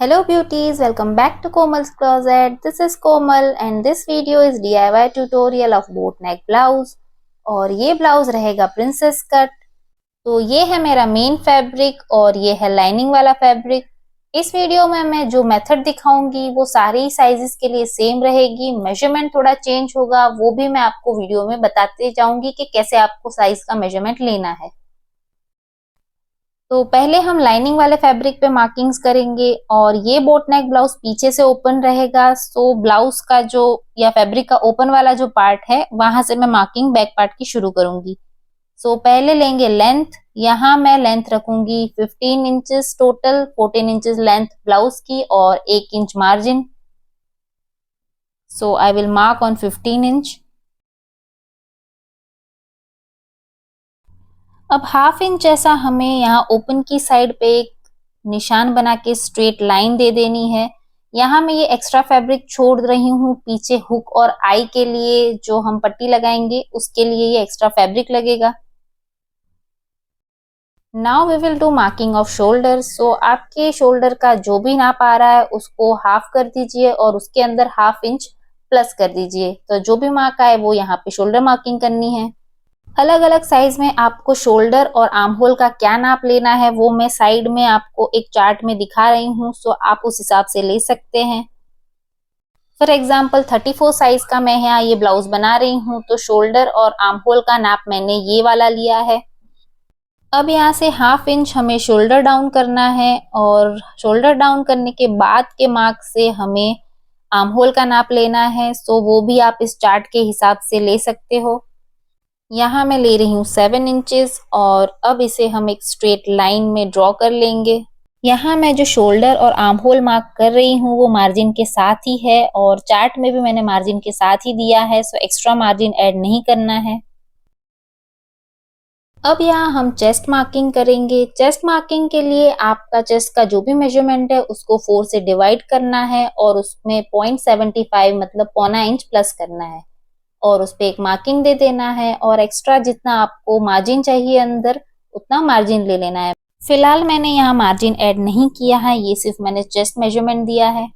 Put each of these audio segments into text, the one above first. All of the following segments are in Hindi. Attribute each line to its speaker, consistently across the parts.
Speaker 1: Hello beauties, welcome back to Komal's Closet. This is Komal and this video is DIY tutorial of boat neck blouse और ये ब्लाउज रहेगा प्रिंसेस कट। तो ये है मेरा मेन फैब्रिक और ये है लाइनिंग वाला फैब्रिक। इस वीडियो में मैं जो मेथड दिखाऊंगी वो सारी साइजेस के लिए सेम रहेगी, मेजरमेंट थोड़ा चेंज होगा, वो भी मैं आपको वीडियो में बताते जाऊंगी कि कैसे आपको साइज का मेजरमेंट लेना है। तो पहले हम लाइनिंग वाले फैब्रिक पे मार्किंग्स करेंगे और ये बोट नेक ब्लाउज पीछे से ओपन रहेगा। सो ब्लाउज का जो या फैब्रिक का ओपन वाला जो पार्ट है वहां से मैं मार्किंग बैक पार्ट की शुरू करूंगी। सो पहले लेंगे लेंथ, यहाँ मैं लेंथ रखूंगी 15 inches total, 14 inches length blouse की और 1 inch margin. So I will mark on 15 inch. अब हाफ इंच ऐसा हमें यहाँ ओपन की साइड पे एक निशान बना के स्ट्रेट लाइन दे देनी है। यहाँ मैं ये एक्स्ट्रा फैब्रिक छोड़ रही हूँ पीछे हुक और आई के लिए, जो हम पट्टी लगाएंगे उसके लिए ये एक्स्ट्रा फैब्रिक लगेगा। Now we will do marking of shoulder. So आपके शोल्डर का जो भी नाप आ रहा है उसको हाफ कर दीजिए और उसके अंदर हाफ इंच प्लस कर दीजिए। तो जो भी मार्क आए वो यहाँ पे शोल्डर मार्किंग करनी है। अलग अलग साइज में आपको शोल्डर और आर्म होल का क्या नाप लेना है वो मैं साइड में आपको एक चार्ट में दिखा रही हूँ। सो आप उस हिसाब से ले सकते हैं। फॉर एग्जाम्पल 34 साइज का मैं यहाँ ये ब्लाउज बना रही हूँ, तो शोल्डर और आर्म होल का नाप मैंने ये वाला लिया है। अब यहाँ से हाफ इंच हमें शोल्डर डाउन करना है और शोल्डर डाउन करने के बाद के मार्क से हमें आर्म होल का नाप लेना है। सो वो भी आप इस चार्ट के हिसाब से ले सकते हो। यहाँ मैं ले रही हूँ 7 इंचेस और अब इसे हम एक स्ट्रेट लाइन में ड्रॉ कर लेंगे। यहाँ मैं जो शोल्डर और आर्म होल मार्क कर रही हूँ वो मार्जिन के साथ ही है और चार्ट में भी मैंने मार्जिन के साथ ही दिया है। सो एक्स्ट्रा मार्जिन ऐड नहीं करना है। अब यहाँ हम चेस्ट मार्किंग करेंगे। चेस्ट मार्किंग के लिए आपका चेस्ट का जो भी मेजरमेंट है उसको 4 से डिवाइड करना है और उसमें 0.75 मतलब पौना इंच प्लस करना है और उस पे एक मार्किंग दे देना है और एक्स्ट्रा जितना आपको मार्जिन चाहिए अंदर उतना मार्जिन ले लेना है। फिलहाल मैंने यहाँ मार्जिन ऐड नहीं किया है, ये सिर्फ मैंने चेस्ट मेजरमेंट दिया है।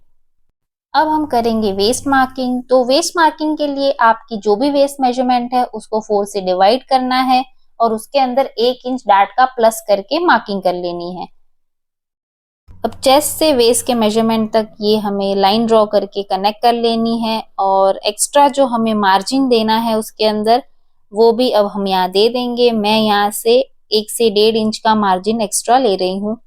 Speaker 1: अब हम करेंगे वेस्ट मार्किंग। तो वेस्ट मार्किंग के लिए आपकी जो भी वेस्ट मेजरमेंट है उसको 4 से डिवाइड करना है और उसके अंदर 1 इंच डार्ट का प्लस करके मार्किंग कर लेनी है। अब चेस्ट से वेस्ट के मेजरमेंट तक ये हमें लाइन ड्रॉ करके कनेक्ट कर लेनी है और एक्स्ट्रा जो हमें मार्जिन देना है उसके अंदर वो भी अब हम यहाँ दे देंगे। मैं यहाँ से 1 से 1.5 इंच का मार्जिन एक्स्ट्रा ले रही हूँ।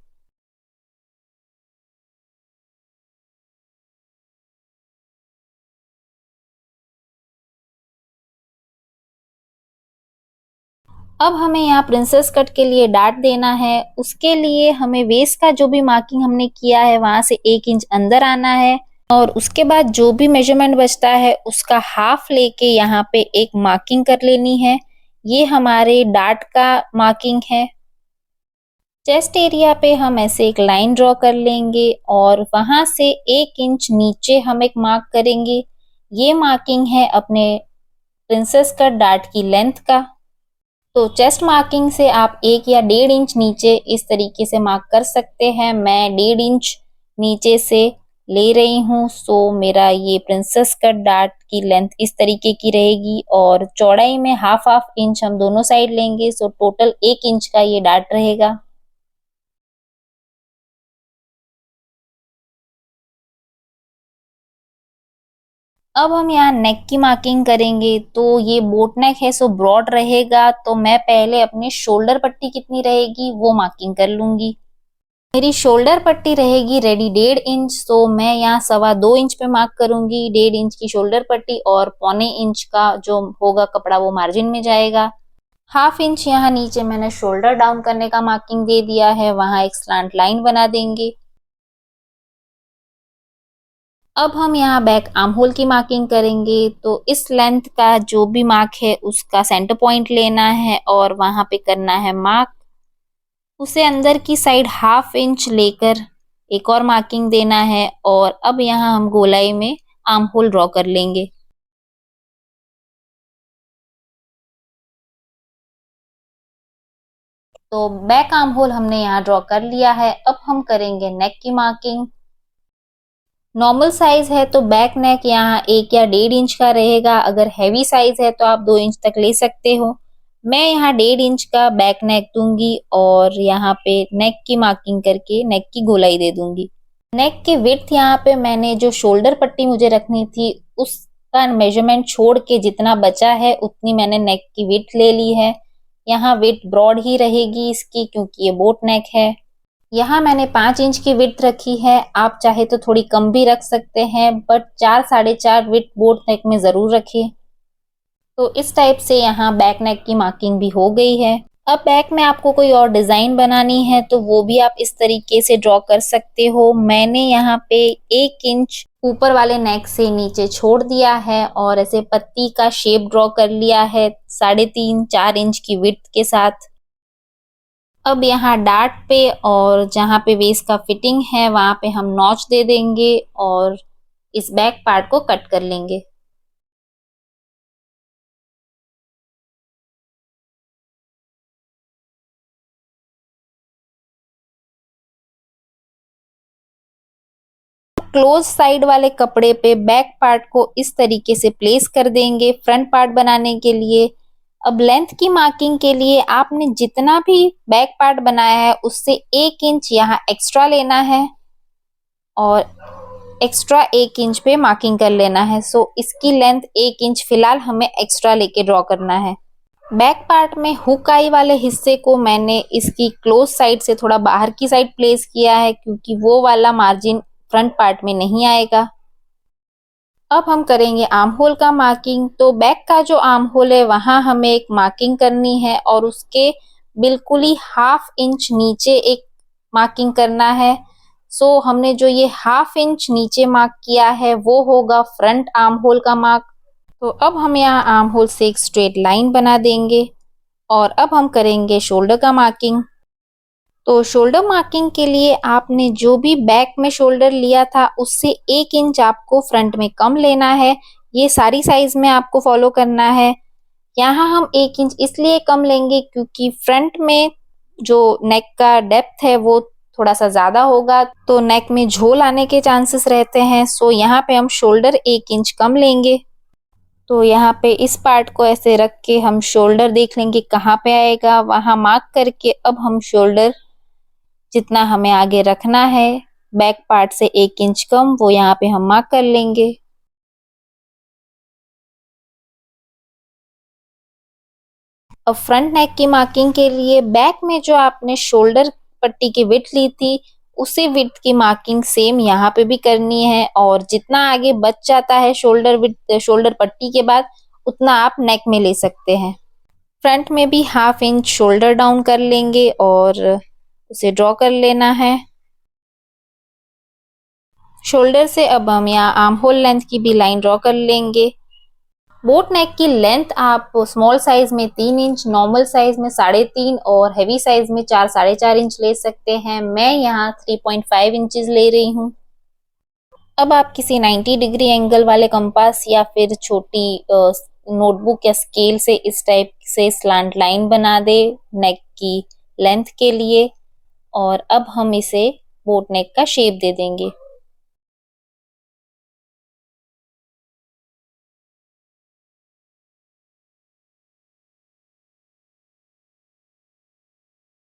Speaker 1: अब हमें यहाँ प्रिंसेस कट के लिए डार्ट देना है। उसके लिए हमें वेस्ट का जो भी मार्किंग हमने किया है वहां से 1 इंच अंदर आना है और उसके बाद जो भी मेजरमेंट बचता है उसका हाफ लेके यहाँ पे एक मार्किंग कर लेनी है। ये हमारे डार्ट का मार्किंग है। चेस्ट एरिया पे हम ऐसे एक लाइन ड्रॉ कर लेंगे और वहां से 1 इंच नीचे हम एक मार्क करेंगे। ये मार्किंग है अपने प्रिंसेस कट डार्ट की लेंथ का। तो चेस्ट मार्किंग से आप 1 या 1.5 इंच नीचे इस तरीके से मार्क कर सकते हैं। मैं 1.5 इंच नीचे से ले रही हूँ। सो मेरा ये प्रिंसेस कट डार्ट की लेंथ इस तरीके की रहेगी और चौड़ाई में हाफ हाफ इंच हम दोनों साइड लेंगे। सो टोटल 1 इंच का ये डार्ट रहेगा। अब हम यहाँ नेक की मार्किंग करेंगे। तो ये बोट नेक है सो ब्रॉड रहेगा, तो मैं पहले अपनी शोल्डर पट्टी कितनी रहेगी वो मार्किंग कर लूंगी। मेरी शोल्डर पट्टी रहेगी रेडी 1.5 इंच। तो मैं यहाँ 2.25 इंच पे मार्क करूंगी। 1.5 इंच की शोल्डर पट्टी और 0.25 इंच का जो होगा कपड़ा वो मार्जिन में जाएगा। हाफ इंच यहाँ नीचे मैंने शोल्डर डाउन करने का मार्किंग दे दिया है, वहां एक स्लांट लाइन बना देंगे। अब हम यहाँ बैक आर्म होल की मार्किंग करेंगे। तो इस लेंथ का जो भी मार्क है उसका सेंटर पॉइंट लेना है और वहां पे करना है मार्क। उसे अंदर की साइड हाफ इंच लेकर एक और मार्किंग देना है और अब यहाँ हम गोलाई में आर्म होल ड्रॉ कर लेंगे। तो बैक आर्म होल हमने यहाँ ड्रॉ कर लिया है। अब हम करेंगे नेक की मार्किंग। नॉर्मल साइज है तो बैक नेक यहाँ 1 या 1.5 इंच का रहेगा। अगर हैवी साइज है तो आप 2 इंच तक ले सकते हो। मैं यहाँ 1.5 इंच का बैक नेक दूंगी और यहाँ पे नेक की मार्किंग करके नेक की गोलाई दे दूंगी। नेक की विड्थ यहाँ पे मैंने जो शोल्डर पट्टी मुझे रखनी थी उसका मेजरमेंट छोड़ के जितना बचा है उतनी मैंने नेक की विड्थ ले ली है। यहाँ विड्थ ब्रॉड ही रहेगी इसकी क्योंकि ये बोट नेक है। यहाँ मैंने 5 इंच की विड्थ रखी है। आप चाहे तो थोड़ी कम भी रख सकते हैं बट 4 साढ़े 4 विड्थ बोट नेक में जरूर रखें। तो इस टाइप से यहाँ बैक नेक की मार्किंग भी हो गई है। अब बैक में आपको कोई और डिजाइन बनानी है तो वो भी आप इस तरीके से ड्रॉ कर सकते हो। मैंने यहाँ पे 1 इंच ऊपर वाले नेक से नीचे छोड़ दिया है और ऐसे पत्ती का शेप ड्रॉ कर लिया है 3.5-4 इंच की विड्थ के साथ। अब यहाँ डार्ट पे और जहाँ पे वेस्ट का फिटिंग है वहां पे हम नॉच दे देंगे और इस बैक पार्ट को कट कर लेंगे। क्लोज साइड वाले कपड़े पे बैक पार्ट को इस तरीके से प्लेस कर देंगे फ्रंट पार्ट बनाने के लिए। अब लेंथ की मार्किंग के लिए आपने जितना भी बैक पार्ट बनाया है उससे 1 इंच यहाँ एक्स्ट्रा लेना है और एक्स्ट्रा 1 इंच पे मार्किंग कर लेना है। सो इसकी लेंथ 1 इंच फिलहाल हमें एक्स्ट्रा लेके ड्रॉ करना है। बैक पार्ट में हुक आई वाले हिस्से को मैंने इसकी क्लोज साइड से थोड़ा बाहर की साइड प्लेस किया है क्योंकि वो वाला मार्जिन फ्रंट पार्ट में नहीं आएगा। अब हम करेंगे आर्म होल का मार्किंग। तो बैक का जो आर्म होल है वहां हमें एक मार्किंग करनी है और उसके बिल्कुल ही 1/2 इंच नीचे एक मार्किंग करना है। सो हमने जो ये 1/2 इंच नीचे मार्क किया है वो होगा फ्रंट आर्म होल का मार्क। तो अब हम यहाँ आर्म होल से एक स्ट्रेट लाइन बना देंगे और अब हम करेंगे शोल्डर का मार्किंग। तो शोल्डर मार्किंग के लिए आपने जो भी बैक में शोल्डर लिया था उससे 1 इंच आपको फ्रंट में कम लेना है। ये सारी साइज में आपको फॉलो करना है। यहाँ हम 1 इंच इसलिए कम लेंगे क्योंकि फ्रंट में जो नेक का डेप्थ है वो थोड़ा सा ज्यादा होगा तो नेक में झोल आने के चांसेस रहते हैं। सो यहाँ पे हम शोल्डर 1 इंच कम लेंगे। तो यहाँ पे इस पार्ट को ऐसे रख के हम शोल्डर देख लेंगे कहाँ पे आएगा, वहां मार्क करके अब हम शोल्डर जितना हमें आगे रखना है बैक पार्ट से 1 इंच कम वो यहाँ पे हम मार्क कर लेंगे। अब फ्रंट नेक की मार्किंग के लिए बैक में जो आपने शोल्डर पट्टी की विड्थ ली थी उसी विड्थ की मार्किंग सेम यहाँ पे भी करनी है और जितना आगे बच जाता है शोल्डर विड्थ शोल्डर पट्टी के बाद उतना आप नेक में ले सकते हैं। फ्रंट में भी 1/2 इंच शोल्डर डाउन कर लेंगे और उसे ड्रॉ कर लेना है। शोल्डर से अब हम यहाँ आर्म होल लेंथ की भी लाइन ड्रॉ कर लेंगे। बोट नेक की लेंथ आप स्मॉल साइज में 3 इंच, नॉर्मल साइज में 3.5 और हेवी साइज में 4 साढ़े 4 इंच ले सकते हैं। मैं यहाँ 3.5 इंचेस ले रही हूँ। अब आप किसी 90 डिग्री एंगल वाले कंपास या फिर छोटी नोटबुक या स्केल से इस टाइप से स्लांट लाइन बना दे नेक की लेंथ के लिए और अब हम इसे बोट नेक का शेप दे देंगे।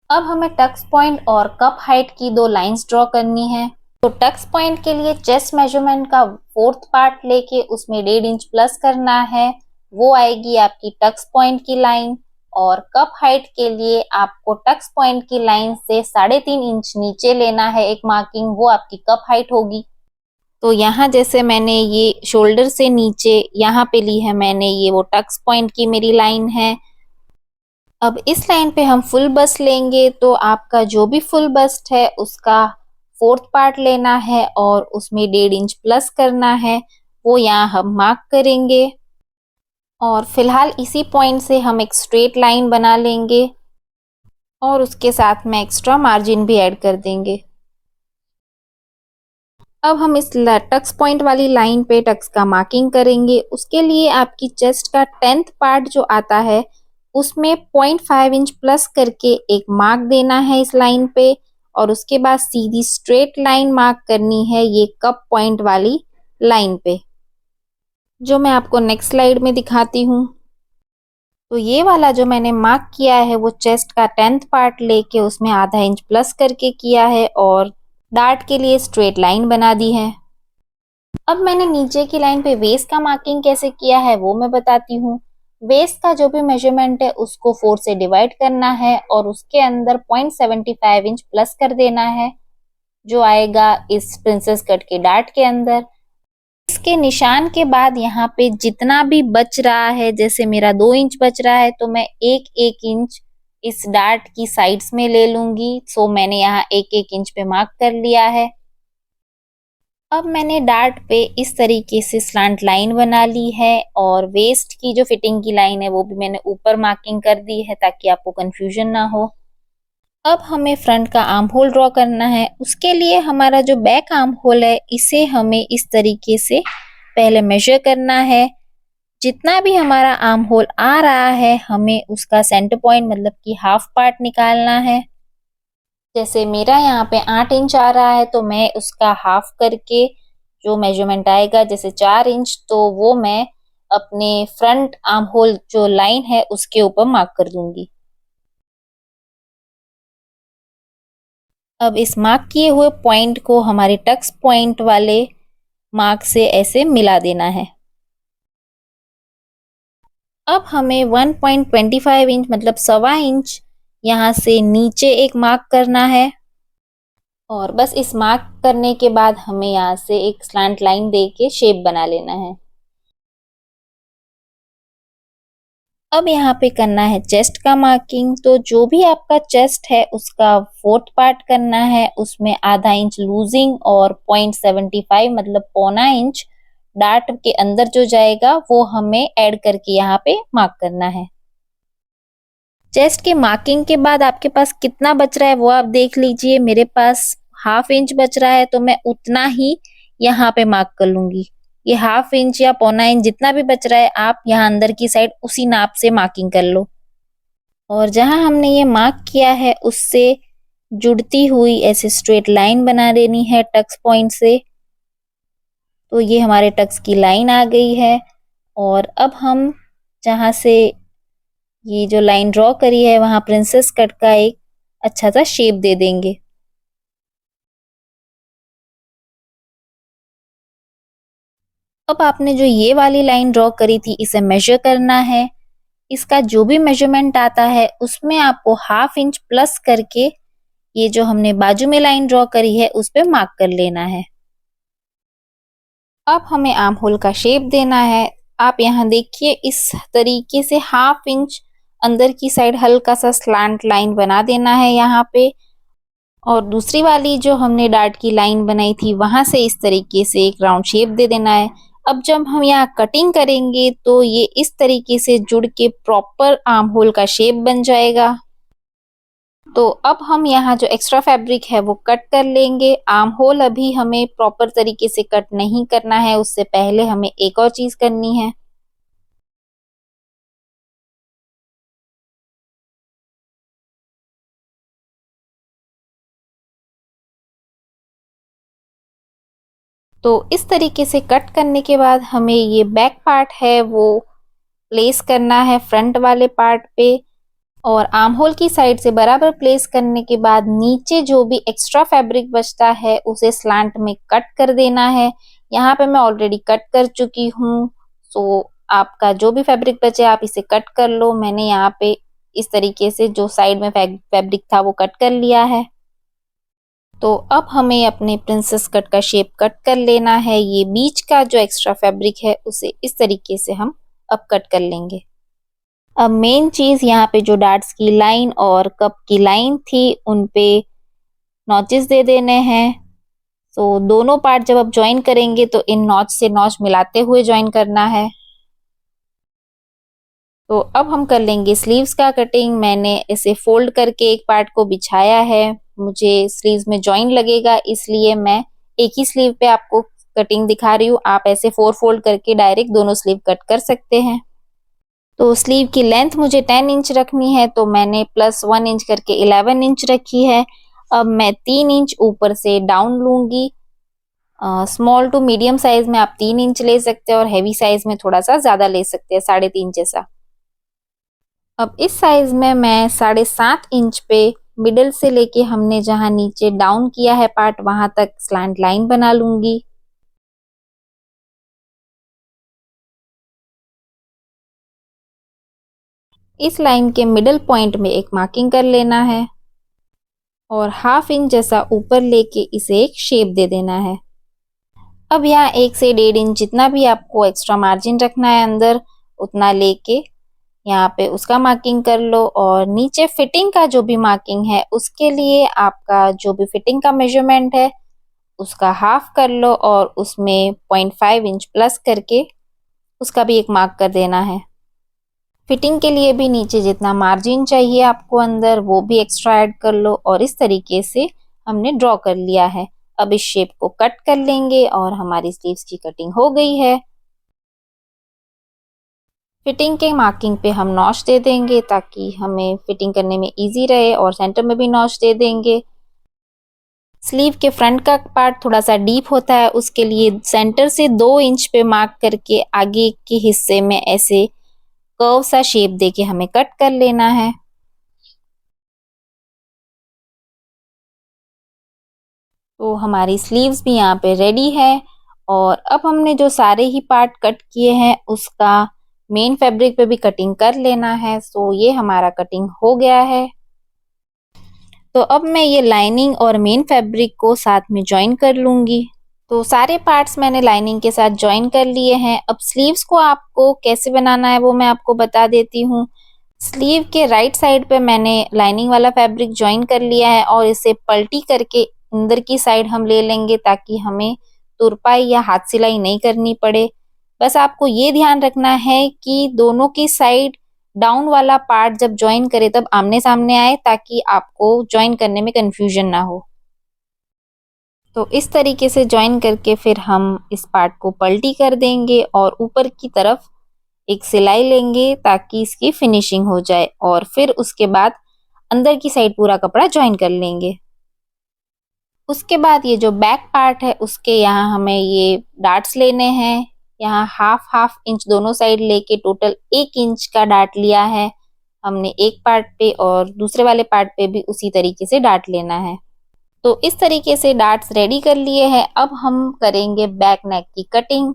Speaker 1: अब हमें टक्स पॉइंट और कप हाइट की 2 लाइंस ड्रॉ करनी है। तो टक्स पॉइंट के लिए चेस्ट मेजरमेंट का 4th पार्ट लेके उसमें 1.5 इंच प्लस करना है, वो आएगी आपकी टक्स पॉइंट की लाइन। और कप हाइट के लिए आपको टक्स पॉइंट की लाइन से 3.5 इंच नीचे लेना है एक मार्किंग, वो आपकी कप हाइट होगी। तो यहाँ जैसे मैंने ये शोल्डर से नीचे यहाँ पे ली है मैंने, ये वो टक्स पॉइंट की मेरी लाइन है। अब इस लाइन पे हम फुल बस्ट लेंगे तो आपका जो भी फुल बस्ट है उसका 4th पार्ट लेना है और उसमें 1.5 इंच प्लस करना है, वो यहाँ हम मार्क करेंगे। और फिलहाल इसी पॉइंट से हम एक स्ट्रेट लाइन बना लेंगे और उसके साथ में एक्स्ट्रा मार्जिन भी ऐड कर देंगे। अब हम इस टक्स पॉइंट वाली लाइन पे टक्स का मार्किंग करेंगे। उसके लिए आपकी चेस्ट का 10th पार्ट जो आता है उसमें 0.5 इंच प्लस करके एक मार्क देना है इस लाइन पे और उसके बाद सीधी स्ट्रेट लाइन मार्क करनी है ये कप पॉइंट वाली लाइन पे, जो मैं आपको नेक्स्ट स्लाइड में दिखाती हूँ। तो ये वाला जो मैंने मार्क किया है वो चेस्ट का 10th पार्ट लेके उसमें आधा इंच प्लस करके किया है और डार्ट के लिए स्ट्रेट लाइन बना दी है। अब मैंने नीचे की लाइन पे वेस्ट का मार्किंग कैसे किया है वो मैं बताती हूँ। वेस्ट का जो भी मेजरमेंट है उसको 4 से डिवाइड करना है और उसके अंदर 0.75 इंच प्लस कर देना है, जो आएगा इस प्रिंसेस कट के डार्ट के अंदर। इसके निशान के बाद यहाँ पे जितना भी बच रहा है, जैसे मेरा 2 इंच बच रहा है तो मैं 1-1 इंच इस डार्ट की साइड्स में ले लूंगी। सो मैंने यहाँ 1-1 इंच पे मार्क कर लिया है। अब मैंने डार्ट पे इस तरीके से स्लांट लाइन बना ली है और वेस्ट की जो फिटिंग की लाइन है वो भी मैंने ऊपर मार्किंग कर दी है ताकि आपको कंफ्यूजन ना हो। अब हमें फ्रंट का आर्म होल ड्रॉ करना है। उसके लिए हमारा जो बैक आर्म होल है इसे हमें इस तरीके से पहले मेजर करना है। जितना भी हमारा आर्म होल आ रहा है हमें उसका सेंटर पॉइंट मतलब कि हाफ पार्ट निकालना है। जैसे मेरा यहाँ पे 8 इंच आ रहा है तो मैं उसका हाफ करके जो मेजरमेंट आएगा जैसे 4 इंच, तो वो मैं अपने फ्रंट आर्म होल जो लाइन है उसके ऊपर मार्क कर दूंगी। अब इस मार्क किए हुए पॉइंट को हमारे टक्स पॉइंट वाले मार्क से ऐसे मिला देना है। अब हमें 1.25 इंच मतलब 1.25 इंच यहाँ से नीचे एक मार्क करना है और बस इस मार्क करने के बाद हमें यहाँ से एक स्लैंट लाइन दे के शेप बना लेना है। अब यहाँ पे करना है चेस्ट का मार्किंग। तो जो भी आपका चेस्ट है उसका 4th पार्ट करना है, उसमें आधा इंच लूजिंग और 0.75 मतलब पौना इंच डार्ट के अंदर जो जाएगा वो हमें ऐड करके यहाँ पे मार्क करना है। चेस्ट के मार्किंग के बाद आपके पास कितना बच रहा है वो आप देख लीजिए। मेरे पास हाफ इंच बच रहा है तो मैं उतना ही यहाँ पे मार्क कर लूंगी। ये हाफ इंच या पौना इंच जितना भी बच रहा है आप यहाँ अंदर की साइड उसी नाप से मार्किंग कर लो और जहां हमने ये मार्क किया है उससे जुड़ती हुई ऐसे स्ट्रेट लाइन बना देनी है टक्स पॉइंट से। तो ये हमारे टक्स की लाइन आ गई है और अब हम जहां से ये जो लाइन ड्रॉ करी है वहां प्रिंसेस कट का एक अच्छा सा शेप दे देंगे। अब आपने जो ये वाली लाइन ड्रॉ करी थी इसे मेजर करना है। इसका जो भी मेजरमेंट आता है उसमें आपको हाफ इंच प्लस करके ये जो हमने बाजू में लाइन ड्रॉ करी है उस पे मार्क कर लेना है। अब हमें आर्म होल का शेप देना है। आप यहाँ देखिए इस तरीके से हाफ इंच अंदर की साइड हल्का सा स्लांट लाइन बना देना है यहाँ पे और दूसरी वाली जो हमने डार्ट की लाइन बनाई थी वहां से इस तरीके से एक राउंड शेप दे देना है। अब जब हम यहाँ कटिंग करेंगे तो ये इस तरीके से जुड़ के प्रॉपर आर्म होल का शेप बन जाएगा। तो अब हम यहाँ जो एक्स्ट्रा फैब्रिक है वो कट कर लेंगे। आर्म होल अभी हमें प्रॉपर तरीके से कट नहीं करना है, उससे पहले हमें एक और चीज करनी है। तो इस तरीके से कट करने के बाद हमें ये बैक पार्ट है वो प्लेस करना है फ्रंट वाले पार्ट पे और आर्म होल की साइड से बराबर प्लेस करने के बाद नीचे जो भी एक्स्ट्रा फैब्रिक बचता है उसे स्लांट में कट कर देना है। यहाँ पे मैं ऑलरेडी कट कर चुकी हूँ, सो आपका जो भी फैब्रिक बचे आप इसे कट कर लो। मैंने यहाँ पे इस तरीके से जो साइड में फैब्रिक था वो कट कर लिया है। तो अब हमें अपने प्रिंसेस कट का शेप कट कर लेना है। ये बीच का जो एक्स्ट्रा फैब्रिक है उसे इस तरीके से हम अब कट कर लेंगे। अब मेन चीज यहाँ पे जो डार्ट्स की लाइन और कप की लाइन थी उन पे नॉचेस दे देने हैं। तो दोनों पार्ट जब आप ज्वाइन करेंगे तो इन नॉच से नॉच मिलाते हुए ज्वाइन करना है। तो अब हम कर लेंगे स्लीव्स का कटिंग। मैंने इसे फोल्ड करके एक पार्ट को बिछाया है, मुझे स्लीव्स में ज्वाइन लगेगा इसलिए मैं एक ही स्लीव पे आपको कटिंग दिखा रही हूँ। आप ऐसे 4 फोल्ड करके डायरेक्ट दोनों स्लीव कट कर सकते हैं। तो स्लीव की लेंथ मुझे 10 इंच रखनी है तो मैंने +1 इंच करके 11 इंच रखी है। अब मैं 3 इंच ऊपर से डाउन लूंगी। स्मॉल टू मीडियम साइज में आप 3 इंच ले सकते हैं और हैवी साइज में थोड़ा सा ज्यादा ले सकते हैं, 3.5 जैसा। अब इस साइज में मैं 7.5 इंच पे मिडिल से लेके हमने जहां नीचे डाउन किया है पार्ट वहां तक स्लैंट लाइन बना लूंगी। इस लाइन के मिडिल पॉइंट में एक मार्किंग कर लेना है और 1/2 इंच जैसा ऊपर लेके इसे एक शेप दे देना है। अब यहाँ 1 से 1.5 इंच जितना भी आपको एक्स्ट्रा मार्जिन रखना है अंदर, उतना लेके यहाँ पे उसका मार्किंग कर लो। और नीचे फिटिंग का जो भी मार्किंग है उसके लिए आपका जो भी फिटिंग का मेजरमेंट है उसका हाफ कर लो और उसमें 0.5 इंच प्लस करके उसका भी एक मार्क कर देना है। फिटिंग के लिए भी नीचे जितना मार्जिन चाहिए आपको अंदर वो भी एक्स्ट्रा ऐड कर लो और इस तरीके से हमने ड्रॉ कर लिया है। अब इस शेप को कट कर लेंगे और हमारी स्लीव्स की कटिंग हो गई है। फिटिंग के मार्किंग पे हम नॉच दे देंगे ताकि हमें फिटिंग करने में इजी रहे और सेंटर में भी नॉच दे देंगे। स्लीव के फ्रंट का पार्ट थोड़ा सा डीप होता है, उसके लिए सेंटर से 2 इंच पे मार्क करके आगे के हिस्से में ऐसे कर्व सा शेप देके हमें कट कर लेना है। तो हमारी स्लीव्स भी यहाँ पे रेडी है और अब हमने जो सारे ही पार्ट कट किए हैं उसका मेन फैब्रिक पे भी कटिंग कर लेना है। सो ये हमारा कटिंग हो गया है। तो अब मैं ये लाइनिंग और मेन फैब्रिक को साथ में ज्वाइन कर लूंगी। तो सारे पार्ट्स मैंने लाइनिंग के साथ ज्वाइन कर लिए हैं। अब स्लीव्स को आपको कैसे बनाना है वो मैं आपको बता देती हूँ। स्लीव के राइट साइड पे मैंने लाइनिंग वाला फैब्रिक ज्वाइन कर लिया है और इसे पलटी करके अंदर की साइड हम ले लेंगे ताकि हमें तुरपाई या हाथ सिलाई नहीं करनी पड़े। बस आपको ये ध्यान रखना है कि दोनों की साइड डाउन वाला पार्ट जब ज्वाइन करे तब आमने सामने आए ताकि आपको ज्वाइन करने में कंफ्यूजन ना हो। तो इस तरीके से ज्वाइन करके फिर हम इस पार्ट को पलटी कर देंगे और ऊपर की तरफ एक सिलाई लेंगे ताकि इसकी फिनिशिंग हो जाए और फिर उसके बाद अंदर की साइड पूरा कपड़ा ज्वाइन कर लेंगे। उसके बाद ये जो बैक पार्ट है उसके यहाँ हमें ये डार्ट्स लेने हैं। यहाँ हाफ इंच दोनों साइड लेके टोटल 1 इंच का डार्ट लिया है हमने एक पार्ट पे और दूसरे वाले पार्ट पे भी उसी तरीके से डार्ट लेना है। तो इस तरीके से डार्ट्स रेडी कर लिए हैं। अब हम करेंगे बैक नेक की कटिंग।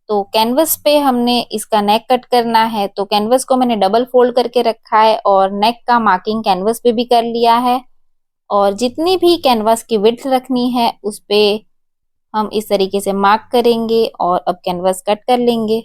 Speaker 1: तो कैनवस पे हमने इसका नेक कट करना है। तो कैनवस को मैंने डबल फोल्ड करके रखा है और नेक का मार्किंग कैनवस पे भी कर लिया है और जितनी भी कैनवस की विड्थ रखनी है उस पे हम इस तरीके से मार्क करेंगे और अब कैनवस कट कर लेंगे।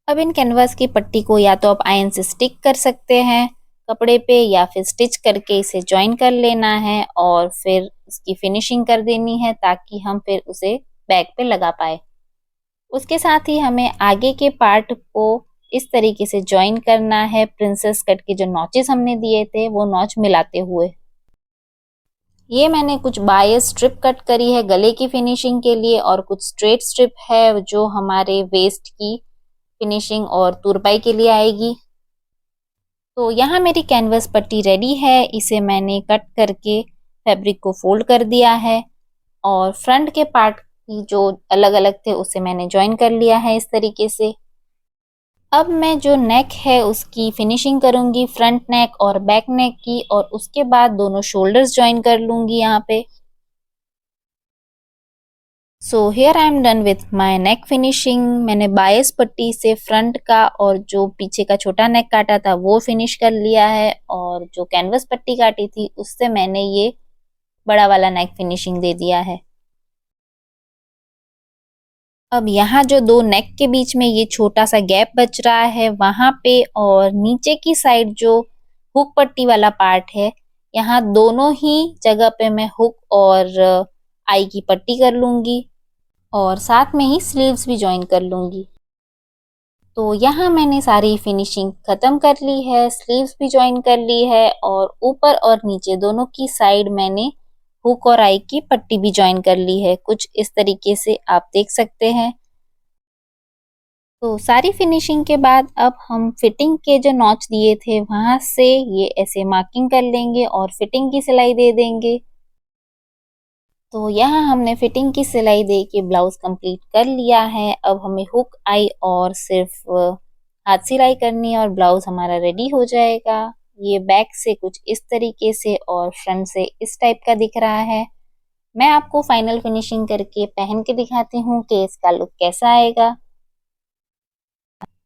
Speaker 1: अब इन कैनवास की पट्टी को या तो आप आयरन से स्टिक कर सकते हैं कपड़े पे या फिर स्टिच करके इसे ज्वाइन कर लेना है और फिर इसकी फिनिशिंग कर देनी है ताकि हम फिर उसे बैक पे लगा पाए। उसके साथ ही हमें आगे के पार्ट को इस तरीके से ज्वाइन करना है। प्रिंसेस कट के जो नॉचेस हमने दिए थे वो नॉच मिलाते हुए। ये मैंने कुछ बायस स्ट्रिप कट करी है गले की फिनिशिंग के लिए और कुछ स्ट्रेट स्ट्रिप है जो हमारे वेस्ट की फिनिशिंग और तुरपाई के लिए आएगी। तो यहाँ मेरी कैनवस पट्टी रेडी है। इसे मैंने कट करके फैब्रिक को फोल्ड कर दिया है और फ्रंट के पार्ट की जो अलग अलग थे उसे मैंने ज्वाइन कर लिया है इस तरीके से। अब मैं जो नेक है उसकी फिनिशिंग करूंगी फ्रंट नेक और बैक नेक की और उसके बाद दोनों शोल्डर्स ज्वाइन कर लूंगी यहाँ पे। So here I am done with my neck finishing. मैंने बायस पट्टी से फ्रंट का और जो पीछे का छोटा नेक काटा था वो फिनिश कर लिया है और जो कैनवस पट्टी काटी थी उससे मैंने ये बड़ा वाला नेक फिनिशिंग दे दिया है। अब यहाँ जो दो नेक के बीच में ये छोटा सा गैप बच रहा है वहां पे और नीचे की साइड जो हुक पट्टी वाला पार्ट है यहाँ दोनों ही जगह पे मैं हुक और आई की पट्टी कर लूंगी और साथ में ही स्लीव्स भी ज्वाइन कर लूंगी। तो यहाँ मैंने सारी फिनिशिंग खत्म कर ली है, स्लीव्स भी ज्वाइन कर ली है और ऊपर और नीचे दोनों की साइड मैंने हुक और आई की पट्टी भी ज्वाइन कर ली है, कुछ इस तरीके से आप देख सकते हैं। तो सारी फिनिशिंग के बाद अब हम फिटिंग के जो नॉच दिए थे वहां से ये ऐसे मार्किंग कर लेंगे और फिटिंग की सिलाई दे देंगे। तो यहाँ हमने फिटिंग की सिलाई दे के ब्लाउज कंप्लीट कर लिया है। अब हमें हुक आई और सिर्फ हाथ सिलाई करनी है और ब्लाउज हमारा रेडी हो जाएगा। ये बैक से कुछ इस तरीके से और फ्रंट से इस टाइप का दिख रहा है। मैं आपको फाइनल फिनिशिंग करके पहन के दिखाती हूँ कि इसका लुक कैसा आएगा।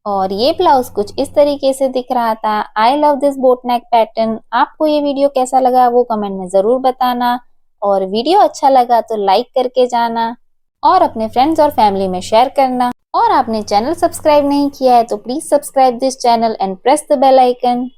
Speaker 1: और ये ब्लाउज कुछ इस तरीके से दिख रहा था। I love this boat neck pattern. आपको ये वीडियो कैसा लगा वो कमेंट में जरूर बताना और वीडियो अच्छा लगा तो लाइक करके जाना और अपने फ्रेंड्स और फैमिली में शेयर करना। और आपने चैनल सब्सक्राइब नहीं किया है तो please subscribe this channel and press the bell icon.